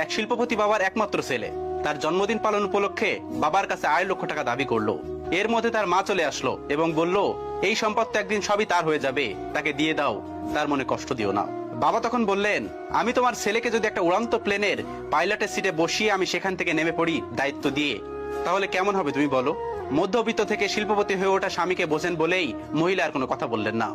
এক শিল্পপতি বাবার একমাত্র ছেলে তার জন্মদিন পালন উপলক্ষে বাবার কাছে 8 লক্ষ টাকা দাবি করলো। এর মধ্যে তার মা চলে আসলো এবং বলল, এই সম্পদ তো একদিন সবই তার হয়ে যাবে, তাকে দিয়ে দাও, তার মনে কষ্ট দিও না। বাবা তখন বললেন, আমি তোমার ছেলেকে যদি একটা উড়ান্ত প্লেনের পাইলটের সিটে বসিয়ে আমি সেখান থেকে নেমে পড়ি দায়িত্ব দিয়ে, তাহলে কেমন হবে তুমি বলো? মধ্যবিত্ত থেকে শিল্পপতি হয়ে ওঠা স্বামীকে বোঝেন বলেই মহিলা আর কোনো কথা বললেন না।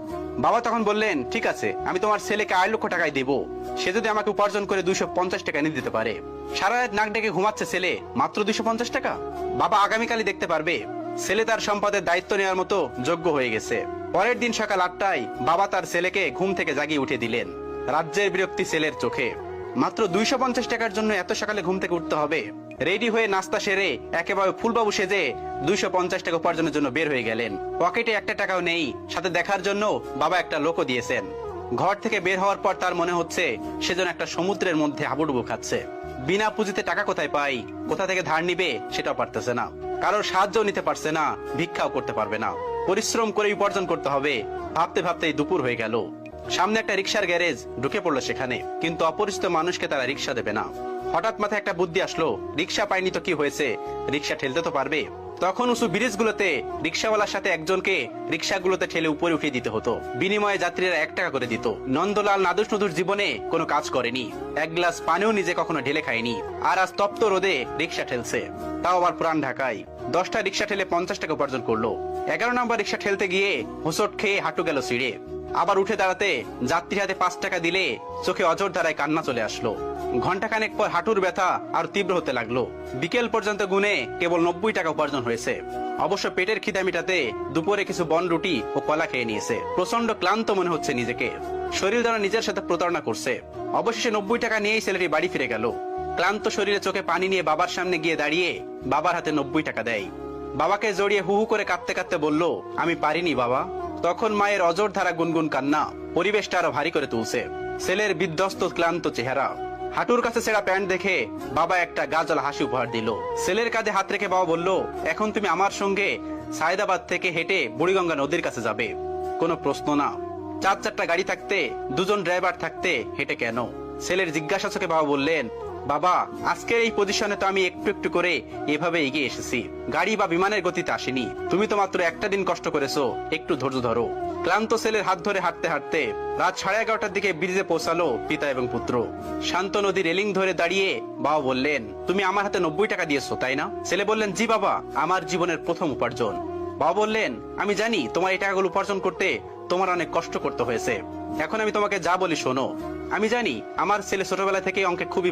বাবা তখন বললেন, ঠিক আছে, আমি তোমার ছেলেকে 8 লক্ষ টাকায় দেবো, সে যদি আমাকে উপার্জন করে 250 টাকা এনে দিতে পারে। সারা রাত নাক ডেকে ঘুমাচ্ছে ছেলে, মাত্র 250 টাকা। বাবা আগামীকালই দেখতে পারবে ছেলে তার সম্পদের দায়িত্ব নেওয়ার মতো যোগ্য হয়ে গেছে। পরের দিন সকাল 8টায় বাবা তার ছেলেকে ঘুম থেকে জাগিয়ে উঠে দিলেন। রাজ্যের বিরক্তি ছেলের চোখে। মাত্র 250 টাকার জন্য এত সকালে ঘুম থেকে উঠতে হবে? রেডি হয়ে নাস্তা সেরে একেবারে ফুলবাবু সেজে 250 টাকা উপার্জনের জন্য বের হয়ে গেলেন। পকেটে একটা টাকাও নেই, সাথে দেখার জন্য বাবা একটা লোকও দিয়েছেন। ঘর থেকে বের হওয়ার পর তার মনে হচ্ছে সেজন্য একটা সমুদ্রের মধ্যে হাবুডুবু খাচ্ছে। বিনা পুঁজিতে টাকা কোথায় পাই, কোথা থেকে ধার নিবে সেটাও পারতেছে না, কারোর সাহায্য নিতে পারছে না, ভিক্ষাও করতে পারবে না। পরিশ্রম করে উপার্জন করতে হবে, ভাবতে ভাবতেই দুপুর হয়ে গেল। সামনে একটা রিক্সার গ্যারেজ, ঢুকে পড়লো সেখানে, কিন্তু অপরিচিত মানুষকে তারা রিক্সা দেবে না। হঠাৎ মাথায় একটা বুদ্ধি আসলো, রিক্সা পাইনি তো কি হয়েছে, রিক্সা ঠেলতে তো পারবে। তখন উঁচু ব্রিজ গুলোতে রিক্সাওয়ালার সাথে একজনকে রিক্সাগুলোতে ঠেলে উপরে উঠিয়ে দিতে হতো, বিনিময়ে যাত্রীরা 1 টাকা করে দিত। নন্দলাল নাদুস নদুর জীবনে কোনো কাজ করেনি, এক গ্লাস পানিও নিজে কখনো ঢেলে খায়নি, আর আজ তপ্ত রোদে রিক্সা ঠেলছে, তাও আবার পুরান ঢাকায়। 10টা রিক্সা ঠেলে 50 টাকা উপার্জন করলো। 11 নম্বর রিক্সা ঠেলতে গিয়ে হোঁচট খেয়ে হাঁটু গেল ছিঁড়ে। আবার উঠে দাঁড়াতে যাত্রীর হাতে 5 টাকা দিলে চোখে অজর ধারায় কান্না চলে আসলো। ঘন্টাখানেক পর হাঁটুর ব্যথা আর তীব্র হতে লাগলো। বিকেল পর্যন্ত গুনে কেবল 90 টাকা উপার্জন হয়েছে। অবশ্য পেটের খিদা মিটাতে দুপুরে কিছু বন রুটি ও কলা খেয়ে নিয়েছে। প্রচন্ড ক্লান্ত মনে হচ্ছে নিজেকে, শরীর যেন নিজের সাথে প্রতারণা করছে। অবশেষে 90 টাকা নিয়েই ছেলেটি বাড়ি ফিরে গেল। ক্লান্ত শরীরে চোখে পানি নিয়ে বাবার সামনে গিয়ে দাঁড়িয়ে বাবার হাতে 90 টাকা দেয়। বাবাকে জড়িয়ে হু হু করে কাঁদতে কাঁদতে বলল, আমি পারিনি বাবা। তখন মায়ের অজর ধারা গুনগুন কান্না পরিবেশটা আরো ভারী করে তুলছে। ছেলের বিধ্বস্ত ক্লান্ত চেহারা, হাঁটুর কাছে ছেঁড়া প্যান্ট দেখে বাবা একটা গাজল হাসি উপহার দিল। ছেলের কাঁধে হাত রেখে বাবা বলল, এখন তুমি আমার সঙ্গে সায়দাবাদ থেকে হেঁটে বুড়িগঙ্গা নদীর কাছে যাবে। কোনো প্রশ্ন না। 4-4টা গাড়ি থাকতে, 2জন ড্রাইভার থাকতে হেঁটে কেন? ছেলের জিজ্ঞাসা চোখে বাবা বললেন, বাবা, আজকের এই পজিশনে তো আমি একটু একটু করে এভাবে এগিয়ে এসেছি, গাড়ি বা বিমানের গতিতে আসেনি। তুমি তো মাত্র একটা দিন কষ্ট করেছো, একটু ধৈর্য ধরো। ক্লান্ত ছেলের হাত ধরে হাঁটতে হাঁটতে রাত 11:30টার দিকে ব্রিজে পৌঁছালো পিতা এবং পুত্র। শান্ত নদী রেলিং ধরে দাঁড়িয়ে বাবা বললেন, তুমি আমার হাতে 90 টাকা দিয়েছো তাই না? ছেলে বললেন, জি বাবা, আমার জীবনের প্রথম উপার্জন। বাবা বললেন, আমি জানি তোমার এই টাকাগুলো উপার্জন করতে তোমার অনেক কষ্ট করতে হয়েছে। এখন আমি তোমাকে যা বলি শোনো। আমি জানি আমার ছেলে ছোটবেলা থেকে অঙ্কে খুবই ভালো।